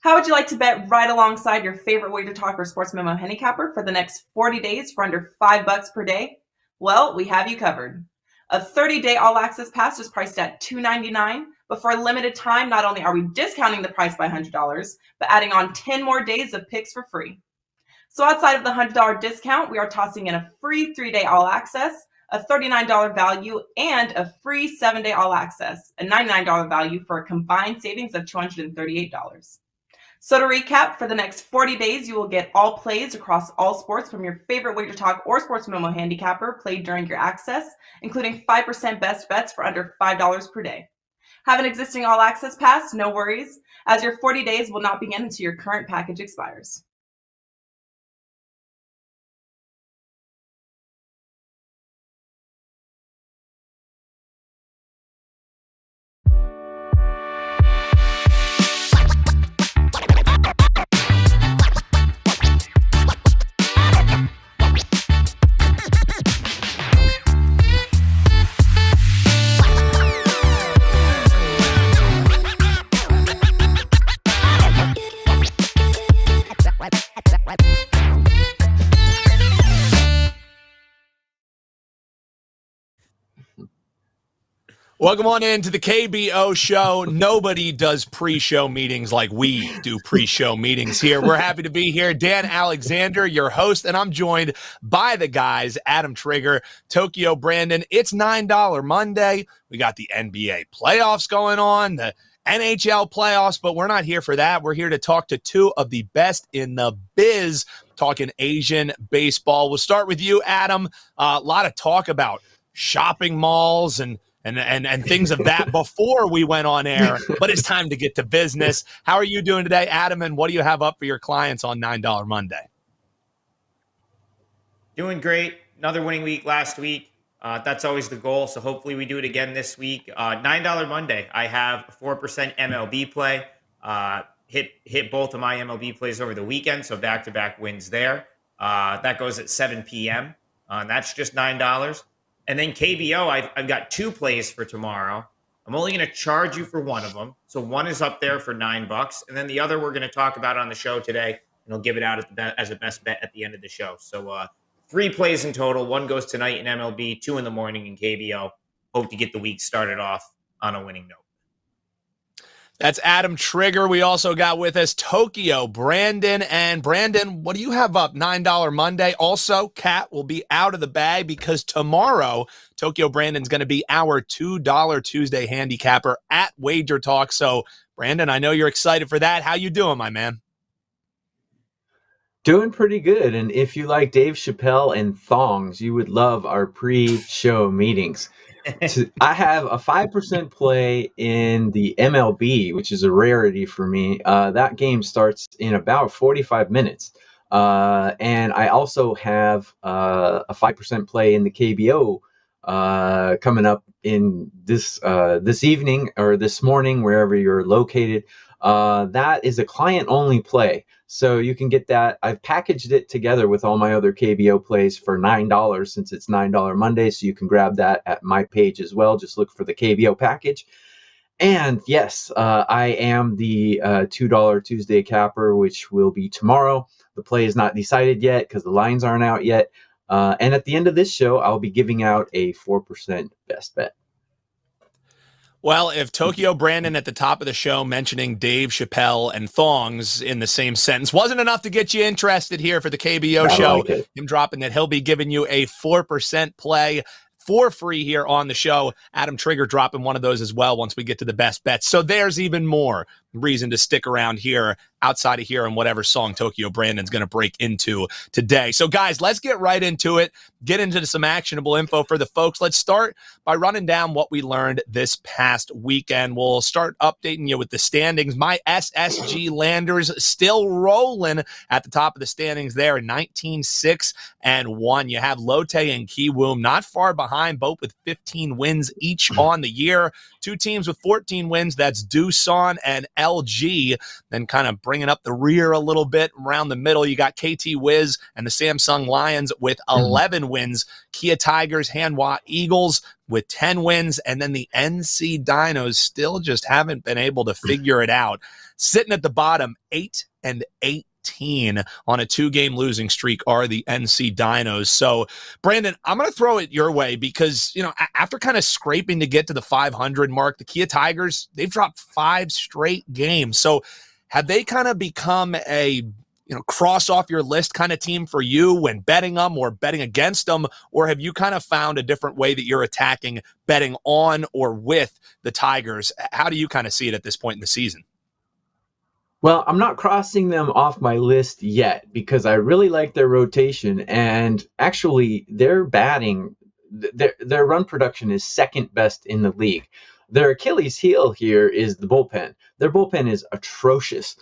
How would you like to bet right alongside your favorite WagerTalk or Sports Memo handicapper for the next 40 days for under $5 per day? Well, we have you covered. A 30-day all-access pass is priced at $2.99, but for a limited time, not only are we discounting the price by $100, but adding on 10 more days of picks for free. So outside of the $100 discount, we are tossing in a free 3-day all-access, a $39 value, and a free 7-day all-access, a $99 value for a combined savings of $238. So to recap, for the next 40 days, you will get all plays across all sports from your favorite WagerTalk or Sports Memo handicapper played during your access, including 5% best bets for under $5 per day. Have an existing all-access pass? No worries, as your 40 days will not begin until your current package expires. Welcome on into the KBO show. Nobody does pre-show meetings like we do pre-show meetings here. We're happy to be here. Dan Alexander, your host, and I'm joined by the guys, Adam Trigger, Tokyo Brandon. It's $9 Monday. We got the NBA playoffs going on, the NHL playoffs, but we're not here for that. We're here to talk to two of the best in the biz, talking Asian baseball. We'll start with you, Adam. A lot of talk about shopping malls and things of that before we went on air, but it's time to get to business. How are you doing today, Adam, and what do you have up for your clients on $9 Monday? Doing great. Another winning week last week. That's always the goal, so hopefully we do it again this week. $9 Monday, I have a 4% MLB play. Hit both of my MLB plays over the weekend, so back-to-back wins there. That goes at 7 p.m. That's just $9. And then KBO, I've got 2 plays for tomorrow. I'm only going to charge you for one of them. So one is up there for $9. And then the other we're going to talk about on the show today. And I'll give it out as a best bet at the end of the show. So 3 plays in total. 1 goes tonight in MLB, 2 in the morning in KBO. Hope to get the week started off on a winning note. That's Adam Trigger. We also got with us Tokyo Brandon. And Brandon, what do you have up $9 Monday? Also, Kat will be out of the bag because tomorrow Tokyo Brandon's going to be our $2 Tuesday handicapper at WagerTalk. So, Brandon, I know you're excited for that. How you doing, my man? Doing pretty good. And if you like Dave Chappelle and thongs, you would love our pre-show meetings. I have a 5% play in the MLB, which is a rarity for me. That game starts in about 45 minutes. And I also have a 5% play in the KBO coming up in this evening or this morning, wherever you're located. That is a client-only play. So you can get that. I've packaged it together with all my other KBO plays for $9 since it's $9 Monday. So you can grab that at my page as well. Just look for the KBO package. And yes, I am the $2 Tuesday capper, which will be tomorrow. The play is not decided yet because the lines aren't out yet. And at the end of this show, I'll be giving out a 4% best bet. Well, if Tokyo Brandon at the top of the show mentioning Dave Chappelle and thongs in the same sentence wasn't enough to get you interested here for the KBO show, him dropping that he'll be giving you a 4% play for free here on the show. Adam Trigger dropping one of those as well once we get to the best bets. So there's even more reason to stick around here outside of here and whatever song Tokyo Brandon's going to break into today. So guys, let's get right into it. Get into some actionable info for the folks. Let's start by running down what we learned this past weekend. We'll start updating you with the standings. My SSG Landers still rolling at the top of the standings there, 19-6-1. You have Lotte and Kiwoom not far behind, both with 15 wins each on the year. 2 teams with 14 wins. That's Doosan and LG. Then kind of bringing up the rear a little bit around the middle, you got KT Wiz and the Samsung Lions with 11 wins. Kia Tigers, Hanwha Eagles with 10 wins, and then the NC Dinos still just haven't been able to figure it out. Sitting at the bottom, 8-18 on a 2-game losing streak are the NC Dinos. So, Brandon, I'm going to throw it your way because, after kind of scraping to get to the 500 mark, the Kia Tigers, they've dropped 5 straight games. So have they kind of become a cross off your list kind of team for you when betting them or betting against them? Or have you kind of found a different way that you're attacking betting on or with the Tigers? How do you kind of see it at this point in the season? Well, I'm not crossing them off my list yet because I really like their rotation, and actually their batting, their run production is second best in the league. Their Achilles heel here is the bullpen. Their bullpen is atrocious.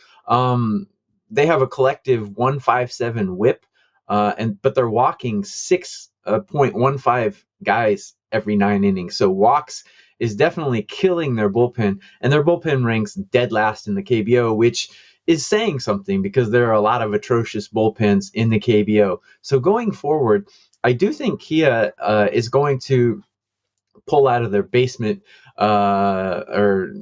They have a collective 1.57 WHIP, but they're walking 6.15 guys every 9 innings. So walks is definitely killing their bullpen, and their bullpen ranks dead last in the KBO, which is saying something because there are a lot of atrocious bullpens in the KBO. So going forward, I do think Kia is going to pull out of their basement, they're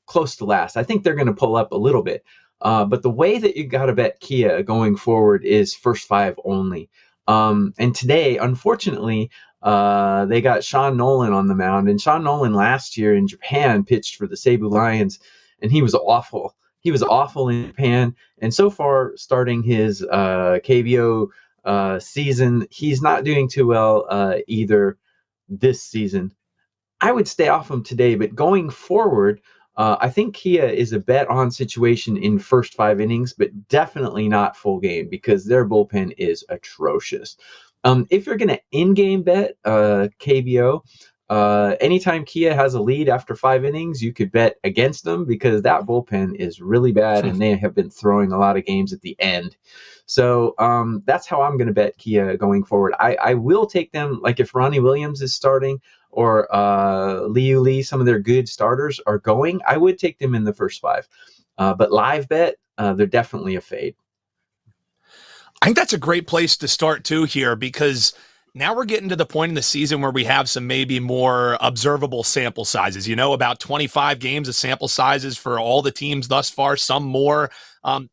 close to last. I think they're going to pull up a little bit. But the way that you got to bet Kia going forward is first 5 only. And today, unfortunately, they got Sean Nolan on the mound. And Sean Nolan last year in Japan pitched for the Cebu Lions, and he was awful. He was awful in Japan. And so far, starting his KBO season, he's not doing too well either this season. I would stay off him today, but going forward, I think Kia is a bet-on situation in first 5 innings, but definitely not full game because their bullpen is atrocious. If you're going to in-game bet KBO, anytime Kia has a lead after 5 innings, you could bet against them because that bullpen is really bad and they have been throwing a lot of games at the end. So that's how I'm going to bet Kia going forward. I will take them, like if Ronnie Williams is starting or Liu Lee, some of their good starters are going, I would take them in the first 5. But live bet, they're definitely a fade. I think that's a great place to start too here because now we're getting to the point in the season where we have some maybe more observable sample sizes, about 25 games of sample sizes for all the teams thus far, some more.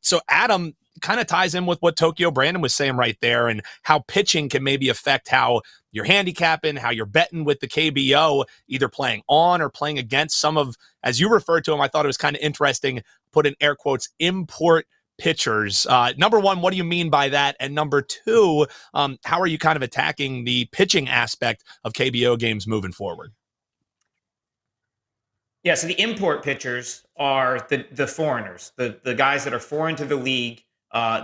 So Adam kind of ties in with what Tokyo Brandon was saying right there and how pitching can maybe affect how you're handicapping, how you're betting with the KBO, either playing on or playing against some of, as you referred to them, I thought it was kind of interesting, put in air quotes, import pitchers. Number one, what do you mean by that? And number two, how are you kind of attacking the pitching aspect of KBO games moving forward? Yeah, so the import pitchers are the foreigners, the guys that are foreign to the league.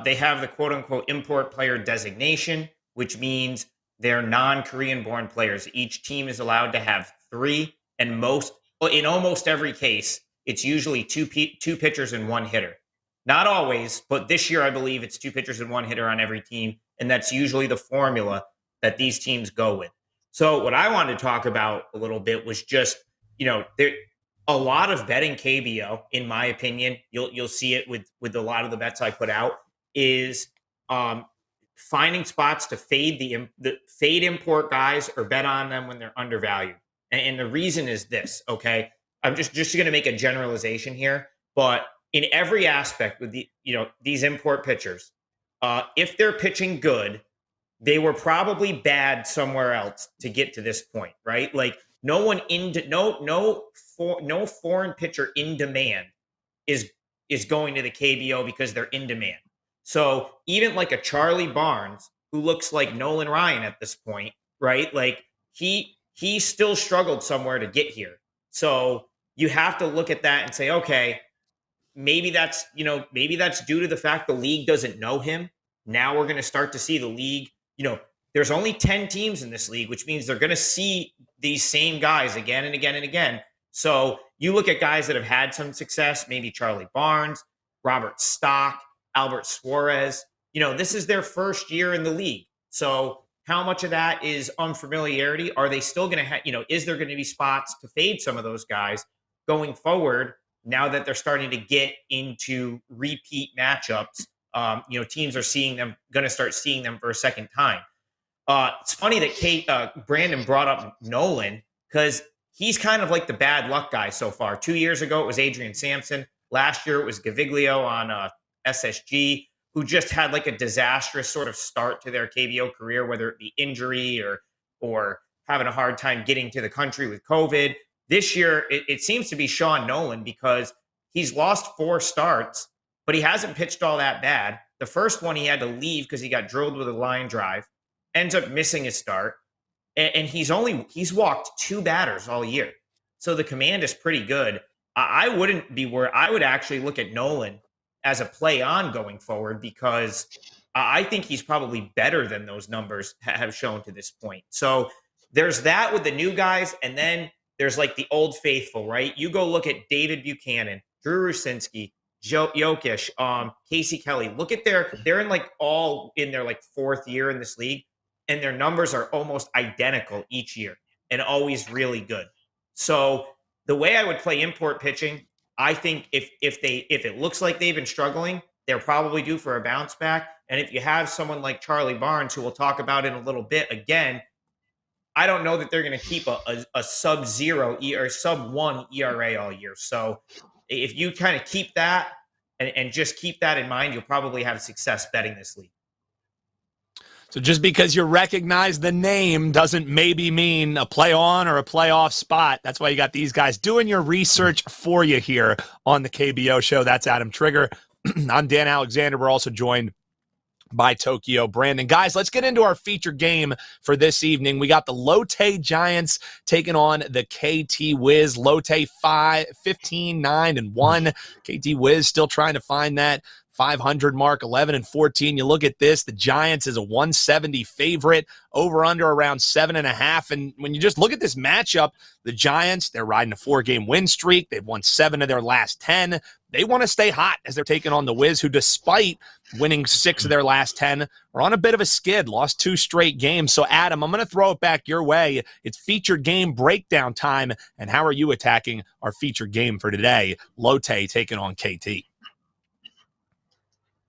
They have the quote-unquote import player designation, which means they're non-Korean born players. Each team is allowed to have 3, and in almost every case, it's usually two pitchers and 1 hitter. Not always, but this year I believe it's 2 pitchers and 1 hitter on every team, and that's usually the formula that these teams go with. So what I wanted to talk about a little bit was just, there a lot of betting KBO, in my opinion, you'll see it with a lot of the bets I put out, is finding spots to fade the fade import guys or bet on them when they're undervalued. And the reason is this, okay? I'm just going to make a generalization here, but in every aspect with these import pitchers, if they're pitching good, they were probably bad somewhere else to get to this point, right? Like no foreign pitcher in demand is going to the KBO because they're in demand. So even like a Charlie Barnes, who looks like Nolan Ryan at this point, right? Like he still struggled somewhere to get here. So you have to look at that and say, okay, maybe that's due to the fact the league doesn't know him. Now we're going to start to see the league, there's only 10 teams in this league, which means they're going to see these same guys again and again and again. So you look at guys that have had some success, maybe Charlie Barnes, Robert Stock, Albert Suarez, this is their first year in the league. So how much of that is unfamiliarity? Are they still going to have, is there going to be spots to fade some of those guys going forward? Now that they're starting to get into repeat matchups, teams are going to start seeing them for a second time. It's funny that Brandon brought up Nolan because he's kind of like the bad luck guy so far. 2 years ago, it was Adrian Sampson. Last year, it was Gaviglio on SSG, who just had like a disastrous sort of start to their KBO career, whether it be injury or having a hard time getting to the country with COVID. This year, it seems to be Sean Nolan because he's lost 4 starts, but he hasn't pitched all that bad. The first one, he had to leave because he got drilled with a line drive, ends up missing his start, and he's walked 2 batters all year. So the command is pretty good. I wouldn't be worried. I would actually look at Nolan as a play on going forward because I think he's probably better than those numbers have shown to this point. So there's that with the new guys, and then there's like the old faithful, right? You go look at David Buchanan, Drew Rucinski, Jokic, Casey Kelly. Look at they're in like all in their like 4th year in this league, and their numbers are almost identical each year and always really good. So the way I would play import pitching, I think if it looks like they've been struggling, they're probably due for a bounce back. And if you have someone like Charlie Barnes, who we'll talk about in a little bit, again, I don't know that they're going to keep a sub-0 or sub-1 ERA all year. So if you kind of keep that and just keep that in mind, you'll probably have success betting this league. So just because you recognize the name doesn't maybe mean a play on or a playoff spot. That's why you got these guys doing your research for you here on the KBO show. That's Adam Trigger. I'm Dan Alexander. We're also joined by Tokyo Brandon. Guys, let's get into our feature game for this evening. We got the Lotte Giants taking on the KT Wiz. Lotte 15-9-1. KT Wiz still trying to find that 500 mark, 11-14. You look at this, the Giants is a 170 favorite, over under around 7.5. And when you just look at this matchup, the Giants, they're riding a 4-game win streak. They've won 7 of their last 10. They want to stay hot as they're taking on the Wiz, who despite winning 6 of their last 10, are on a bit of a skid, lost 2 straight games. So Adam, I'm going to throw it back your way. It's featured game breakdown time. And how are you attacking our featured game for today? Lotte taking on KT.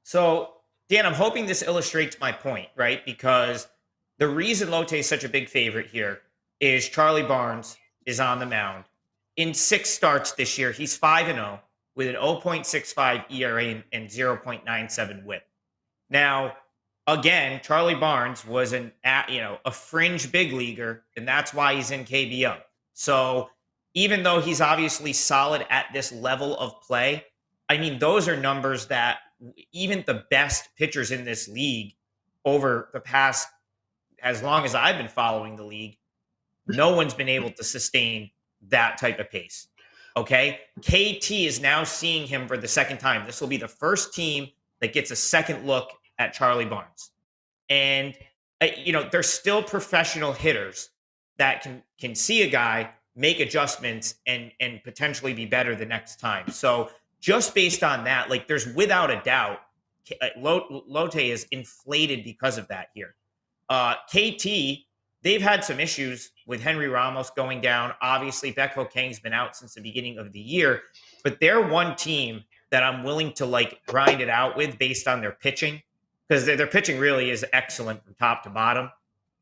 So, Dan, I'm hoping this illustrates my point, right? Because the reason Lotte is such a big favorite here is Charlie Barnes is on the mound. In 6 starts this year, he's 5-0 with an 0.65 ERA and 0.97 WHIP. Now, again, Charlie Barnes was a fringe big leaguer, and that's why he's in KBO. So even though he's obviously solid at this level of play, I mean, those are numbers that even the best pitchers in this league over the past, as long as I've been following the league, no one's been able to sustain that type of pace. Okay. KT is now seeing him for the second time. This will be the first team that gets a second look at Charlie Barnes. And, they're still professional hitters that can see a guy, make adjustments, and potentially be better the next time. So, just based on that, like there's without a doubt, Lotte is inflated because of that here. KT, they've had some issues with Henry Ramos going down. Obviously, Becco Kang's been out since the beginning of the year, but they're one team that I'm willing to like grind it out with based on their pitching, because their pitching really is excellent from top to bottom.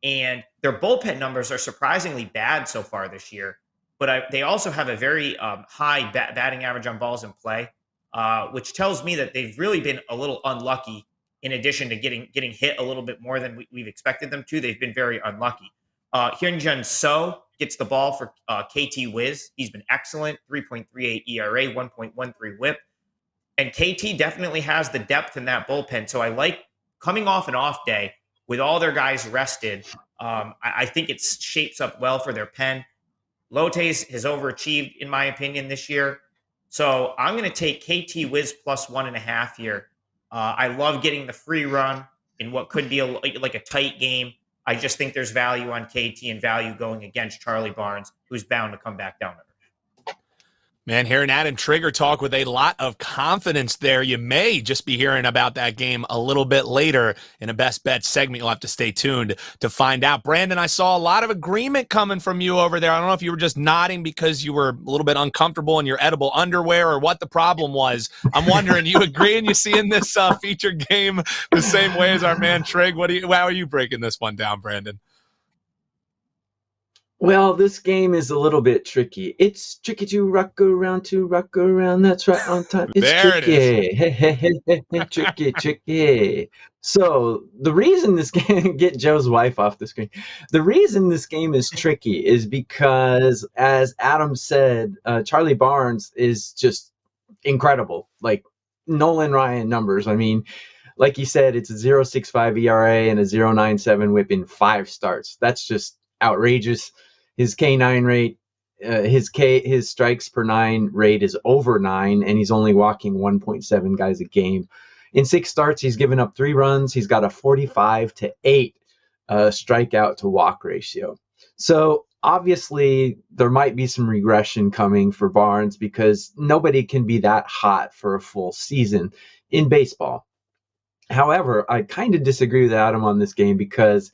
And their bullpen numbers are surprisingly bad so far this year. But they also have a very high batting average on balls in play, which tells me that they've really been a little unlucky. In addition to getting hit a little bit more than we've expected them to, they've been very unlucky. Hyunjun So gets the ball for KT Wiz. He's been excellent, 3.38 ERA, 1.13 WHIP. And KT definitely has the depth in that bullpen. So I like coming off an off day with all their guys rested. I think it shapes up well for their pen. Lotte has overachieved, in my opinion, this year. So I'm going to take KT Wiz plus 1.5 here. I love getting the free run in what could be like a tight game. I just think there's value on KT and value going against Charlie Barnes, who's bound to come back down to earth. Man, hearing Adam Trigger talk with a lot of confidence there. You may just be hearing about that game a little bit later in a Best Bet segment. You'll have to stay tuned to find out. Brandon, I saw a lot of agreement coming from you over there. I don't know if you were just nodding because you were a little bit uncomfortable in your edible underwear or what the problem was. I'm wondering, you agreeing you seeing this featured game the same way as our man Trig? How are you breaking this one down, Brandon? Well, this game is a little bit tricky. It's tricky to rock around, That's right, on time. It's there tricky. It is. Tricky. So the reason this game, get Joe's wife off the screen. The reason this game is tricky is because, as Adam said, Charlie Barnes is just incredible. Like Nolan Ryan numbers. I mean, like he said, it's a 0.65 ERA and a 0.97 WHIP in 5 starts. That's just outrageous. His K9 rate, his strikes per 9 rate is over 9, and he's only walking 1.7 guys a game. In 6 starts, he's given up 3 runs. He's got a 45-8 strikeout to walk ratio. So obviously, there might be some regression coming for Barnes because nobody can be that hot for a full season in baseball. However, I kind of disagree with Adam on this game because,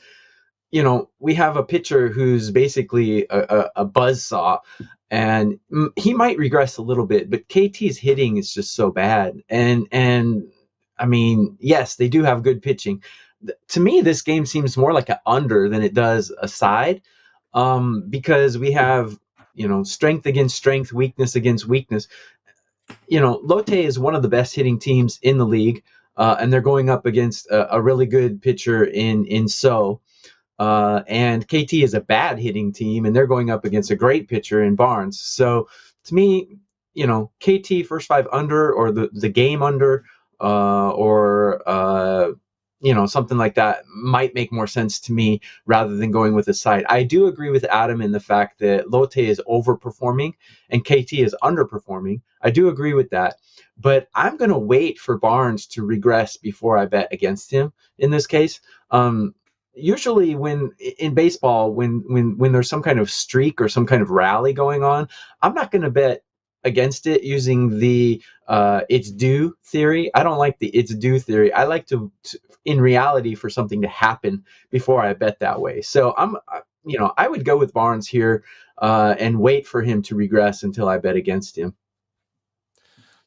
you know, we have a pitcher who's basically a buzzsaw, and he might regress a little bit, but KT's hitting is just so bad. And I mean, yes, they do have good pitching. To me, this game seems more like an under than it does a side, because we have, you know, strength against strength, weakness against weakness. You know, Lotte is one of the best hitting teams in the league, and they're going up against a really good pitcher in Seoul. And KT is a bad hitting team, and they're going up against a great pitcher in Barnes. So to me, you know, KT first 5 under, or the game under, or you know, something like that might make more sense to me rather than going with a side. I do agree with Adam in the fact that Lotte is overperforming and KT is underperforming. I do agree with that, but I'm going to wait for Barnes to regress before I bet against him in this case. Usually when in baseball, when there's some kind of streak or some kind of rally going on, I'm not going to bet against it using the it's due theory. I don't like the it's due theory. I like to in reality for something to happen before I bet that way. So I would go with Barnes here and wait for him to regress until I bet against him.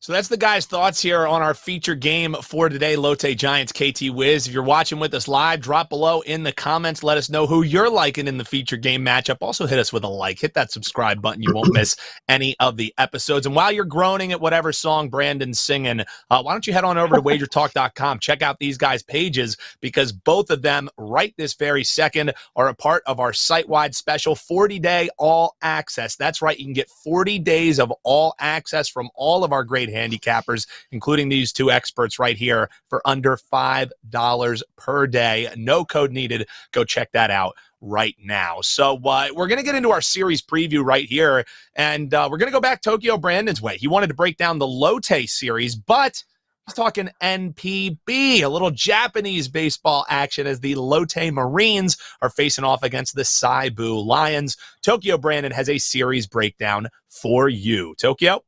So that's the guys' thoughts here on our feature game for today, Lotte Giants KT Wiz. If you're watching with us live, drop below in the comments. Let us know who you're liking in the feature game matchup. Also hit us with a like. Hit that subscribe button. You won't miss any of the episodes. And while you're groaning at whatever song Brandon's singing, why don't you head on over to WagerTalk.com. Check out these guys' pages because both of them right this very second are a part of our site-wide special 40-day all access. That's right. You can get 40 days of all access from all of our great handicappers, including these 2 experts right here for under $5 per day. No code needed. Go check that out right now. So we're going to get into our series preview right here, and we're going to go back Tokyo Brandon's way. He wanted to break down the Lotte series, but he's talking NPB, a little Japanese baseball action as the Lotte Marines are facing off against the Seibu Lions. Tokyo Brandon has a series breakdown for you. Tokyo?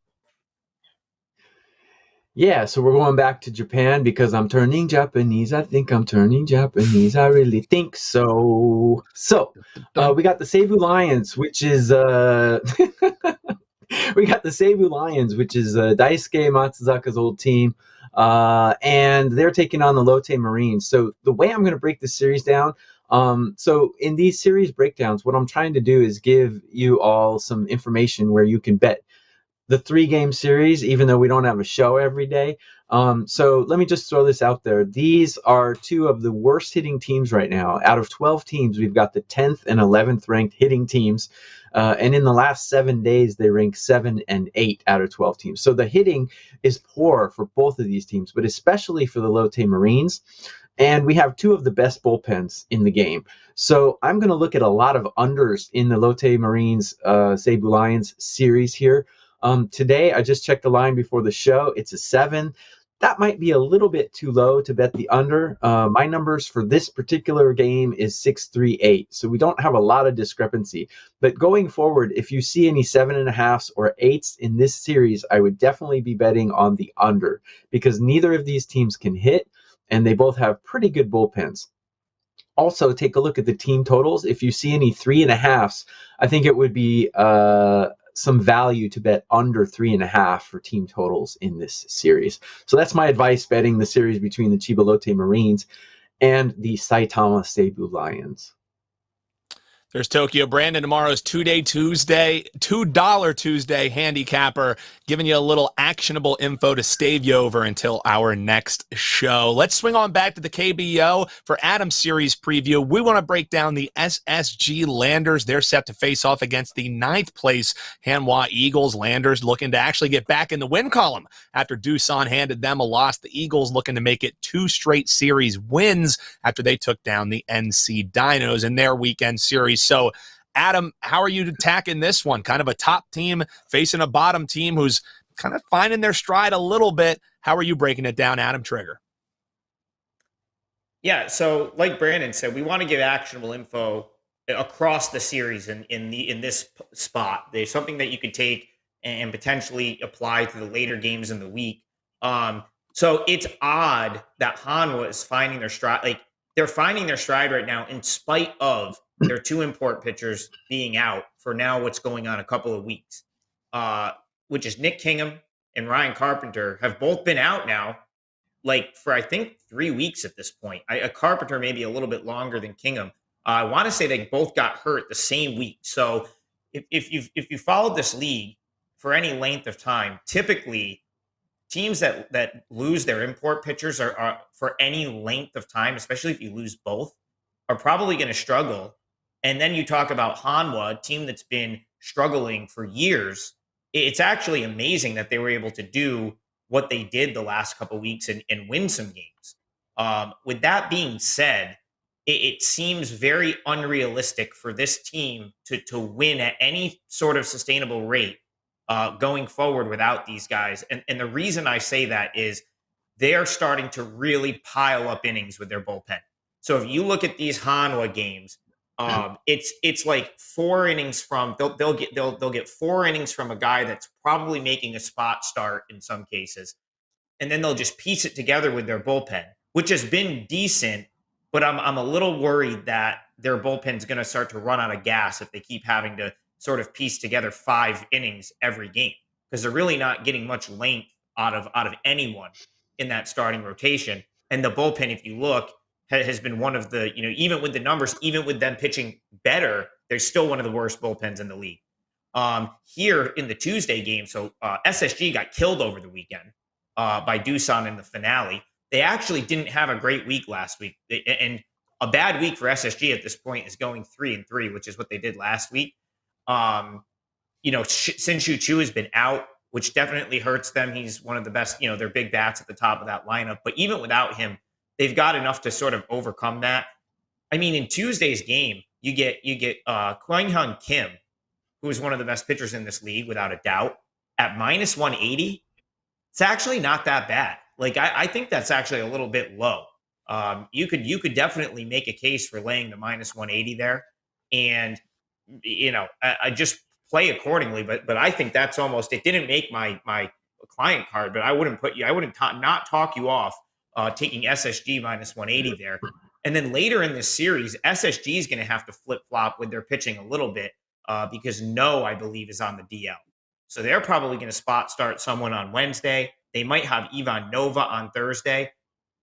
Yeah, so we're going back to Japan because I'm turning Japanese. I think I'm turning Japanese. I really think so. So we got the Seibu Lions, which is Daisuke Matsuzaka's old team, and they're taking on the Lotte Marines. So the way I'm going to break this series down, so in these series breakdowns, what I'm trying to do is give you all some information where you can bet the 3-game series, even though we don't have a show every day. So let me just throw this out there. These are 2 of the worst hitting teams right now. Out of 12 teams, we've got the 10th and 11th ranked hitting teams. And in the last 7 days, they rank 7 and 8 out of 12 teams. So the hitting is poor for both of these teams, but especially for the Lotte Marines. And we have 2 of the best bullpens in the game. So I'm going to look at a lot of unders in the Lotte Marines Seibu Lions series here. Today, I just checked the line before the show. It's a 7. that might be a little bit too low to bet the under. My numbers for this particular game is 6-3-8, so we don't have a lot of discrepancy. But going forward, if you see any 7.5s or 8s in this series, I would definitely be betting on the under, because neither of these teams can hit, and they both have pretty good bullpens. Also, take a look at the team totals. If you see any 3.5s, I think it would be some value to bet under 3.5 for team totals in this series. So that's my advice betting the series between the Chiba Lotte Marines and the Saitama Seibu Lions. There's Tokyo Brandon, tomorrow's $2 Tuesday handicapper, giving you a little actionable info to stave you over until our next show. Let's swing on back to the KBO for Adam's series preview. We want to break down the SSG Landers. They're set to face off against the 9th place Hanwha Eagles. Landers looking to actually get back in the win column after Doosan handed them a loss. The Eagles looking to make it 2 straight series wins after they took down the NC Dinos in their weekend series. So, Adam, how are you attacking this one? Kind of a top team facing a bottom team who's kind of finding their stride a little bit. How are you breaking it down, Adam Trigger? Yeah, so like Brandon said, we want to give actionable info across the series in this spot. There's something that you could take and potentially apply to the later games in the week. So it's odd that Hanwha is finding their stride. Like, they're finding their stride right now in spite of their 2 import pitchers being out for now what's going on a couple of weeks, which is Nick Kingham and Ryan Carpenter have both been out now, like for I think 3 weeks at this point. Carpenter maybe a little bit longer than Kingham. I want to say they both got hurt the same week. So if you followed this league for any length of time, typically teams that lose their import pitchers are for any length of time, especially if you lose both, are probably going to struggle. And then you talk about Hanwha, a team that's been struggling for years. It's actually amazing that they were able to do what they did the last couple of weeks and win some games. With that being said, it seems very unrealistic for this team to win at any sort of sustainable rate going forward without these guys. And the reason I say that is they are starting to really pile up innings with their bullpen. So if you look at these Hanwha games, it's like 4 innings from they'll get 4 innings from a guy that's probably making a spot start in some cases, and then they'll just piece it together with their bullpen, which has been decent. But I'm a little worried that their bullpen's going to start to run out of gas if they keep having to sort of piece together 5 innings every game, because they're really not getting much length out of anyone in that starting rotation. And the bullpen, if you look, has been one of the, even with the numbers, even with them pitching better, they're still one of the worst bullpens in the league. Here in the Tuesday game, so SSG got killed over the weekend by Doosan in the finale. They actually didn't have a great week last week. And a bad week for SSG at this point is going 3-3, which is what they did last week. Sin-Shu Chu has been out, which definitely hurts them. He's one of the best, their big bats at the top of that lineup. But even without him, they've got enough to sort of overcome that. I mean, in Tuesday's game, you get Kwang-Hyun Kim, who is one of the best pitchers in this league, without a doubt, at minus 180. It's actually not that bad. Like, I think that's actually a little bit low. You could definitely make a case for laying the minus 180 there, and I just play accordingly. But I think that's almost, it didn't make my client card, but I wouldn't not talk you off taking SSG minus 180 there. And then later in this series, SSG is going to have to flip-flop with their pitching a little bit because No, I believe, is on the DL. So they're probably going to spot start someone on Wednesday. They might have Ivan Nova on Thursday.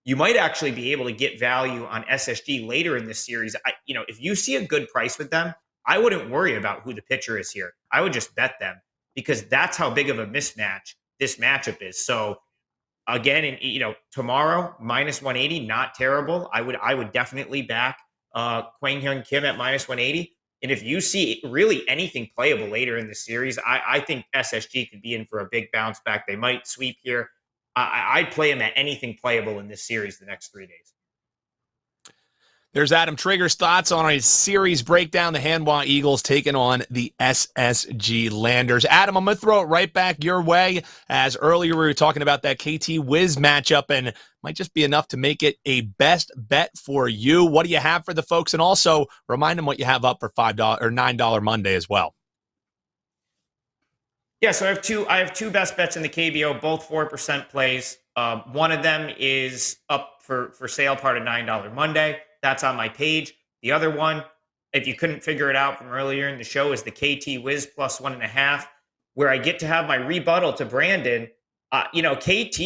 You might actually be able to get value on SSG later in this series. If you see a good price with them, I wouldn't worry about who the pitcher is here. I would just bet them, because that's how big of a mismatch this matchup is. So again, tomorrow, minus 180, not terrible. I would definitely back Kwang-Hyun Kim at minus 180. And if you see really anything playable later in the series, I think SSG could be in for a big bounce back. They might sweep here. I'd play them at anything playable in this series the next 3 days. There's Adam Trigger's thoughts on his series breakdown. The Hanwha Eagles taking on the SSG Landers. Adam, I'm going to throw it right back your way, as earlier we were talking about that KT Wiz matchup, and might just be enough to make it a best bet for you. What do you have for the folks? And also remind them what you have up for $5 or $9 Monday as well. Yeah, so I have two best bets in the KBO, both 4% plays. One of them is up for sale, part of $9 Monday. That's on my page. The other one, if you couldn't figure it out from earlier in the show, is the KT Wiz plus 1.5, where I get to have my rebuttal to Brandon. KT,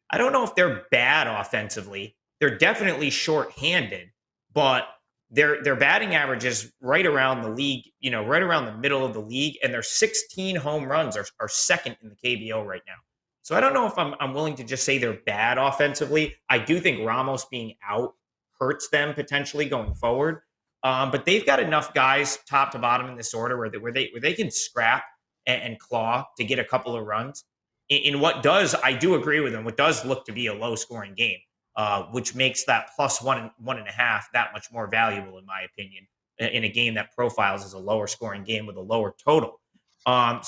I don't know if they're bad offensively. They're definitely shorthanded, but their batting average is right around the league, right around the middle of the league, and their 16 home runs are second in the KBO right now. So I don't know if I'm willing to just say they're bad offensively. I do think Ramos being out hurts them potentially going forward. But they've got enough guys top to bottom in this order where they can scrap and claw to get a couple of runs in what does, I do agree with them, what does look to be a low scoring game, which makes that plus 1.5 that much more valuable, in my opinion, in a game that profiles as a lower scoring game with a lower total. I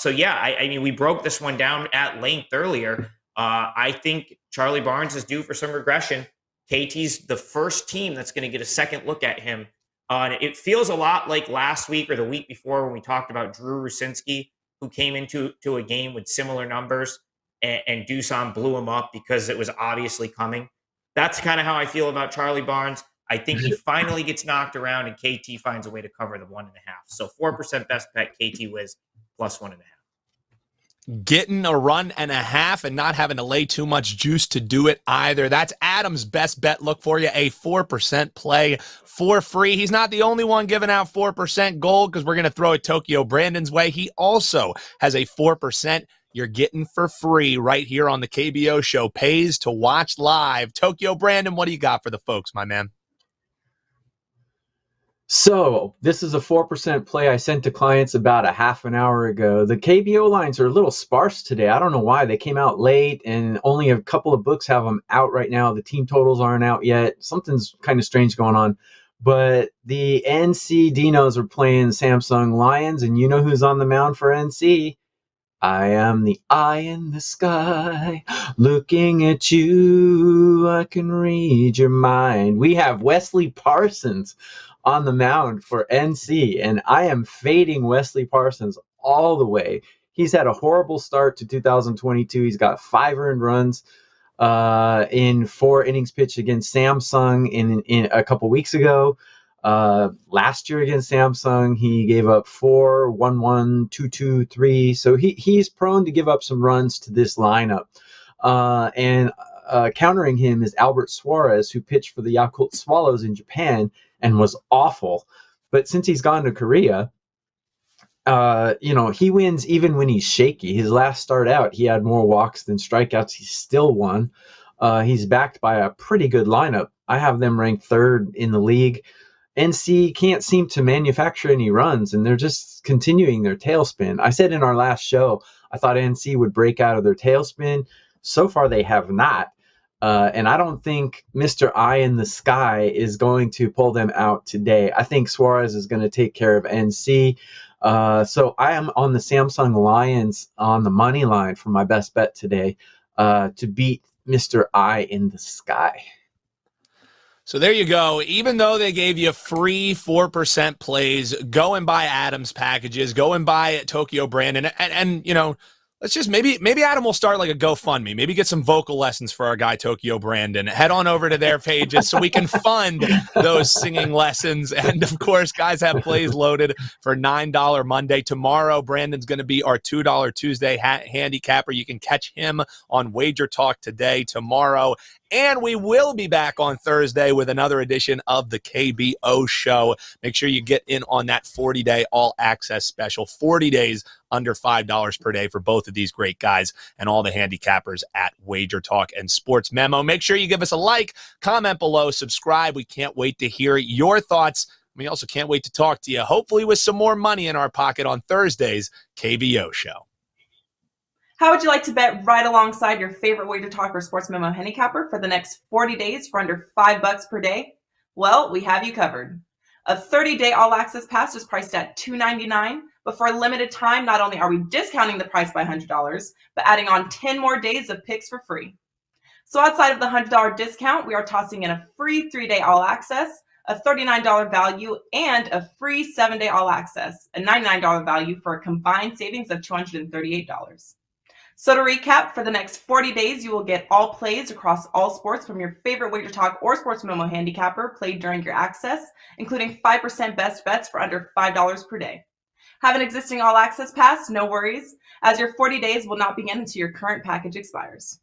mean, we broke this one down at length earlier. I think Charlie Barnes is due for some regression. KT's the first team that's going to get a second look at him. It feels a lot like last week or the week before when we talked about Drew Rucinski, who came into a game with similar numbers, and Doosan blew him up because it was obviously coming. That's kind of how I feel about Charlie Barnes. I think he finally gets knocked around and KT finds a way to cover the 1.5. So 4% best bet, KT Wiz plus 1.5. Getting a run and a half and not having to lay too much juice to do it either. That's Adam's best bet. Look for you, a 4% play for free. He's not the only one giving out 4% gold, because we're going to throw it Tokyo Brandon's way. He also has a 4% you're getting for free right here on the KBO show. Pays to watch live. Tokyo Brandon, what do you got for the folks, my man? So this is a 4% play I sent to clients about a half an hour ago. The KBO lines are a little sparse today. I don't know why. They came out late, and only a couple of books have them out right now. The team totals aren't out yet. Something's kind of strange going on. But the NC Dinos are playing Samsung Lions, and you know who's on the mound for NC? I am the eye in the sky, looking at you, I can read your mind. We have Wesley Parsons on the mound for NC, and I am fading Wesley Parsons all the way. He's had a horrible start to 2022. He's got 5 earned runs in 4 innings pitched against Samsung in a couple weeks ago. Last year against Samsung, he gave up 4, 1-1, 2-2, 3. So he's prone to give up some runs to this lineup. And countering him is Albert Suarez, who pitched for the Yakult Swallows in Japan and was awful. But since he's gone to Korea, he wins even when he's shaky. His last start out, he had more walks than strikeouts. He still won. He's backed by a pretty good lineup. I have them ranked 3rd in the league. NC can't seem to manufacture any runs, and they're just continuing their tailspin. I said in our last show, I thought NC would break out of their tailspin. So far, they have not. And I don't think Mr. Eye in the Sky is going to pull them out today. I think Suarez is going to take care of NC. So I am on the Samsung Lions on the money line for my best bet today to beat Mr. Eye in the Sky. So there you go. Even though they gave you free 4% plays, go and buy Adam's packages, go and buy Tokyo Brandon, and let's just maybe Adam will start like a GoFundMe. Maybe get some vocal lessons for our guy Tokyo Brandon. Head on over to their pages so we can fund those singing lessons. And of course, guys have plays loaded for $9 Monday. Tomorrow, Brandon's going to be our $2 Tuesday handicapper. You can catch him on WagerTalk today, tomorrow. And we will be back on Thursday with another edition of the KBO show. Make sure you get in on that 40-day all-access special. 40 days under $5 per day for both of these great guys and all the handicappers at WagerTalk and Sports Memo. Make sure you give us a like, comment below, subscribe. We can't wait to hear your thoughts. We also can't wait to talk to you, hopefully with some more money in our pocket on Thursday's KBO show. How would you like to bet right alongside your favorite WagerTalk or Sports Memo handicapper for the next 40 days for under $5 per day? Well, we have you covered. A 30-day all-access pass is priced at $299, but for a limited time, not only are we discounting the price by $100, but adding on 10 more days of picks for free. So outside of the $100 discount, we are tossing in a free 3-day all-access, a $39 value, and a free 7-day all-access, a $99 value for a combined savings of $238. So to recap, for the next 40 days, you will get all plays across all sports from your favorite WagerTalk or Sports Memo handicapper played during your access, including 5% best bets for under $5 per day. Have an existing all-access pass? No worries, as your 40 days will not begin until your current package expires.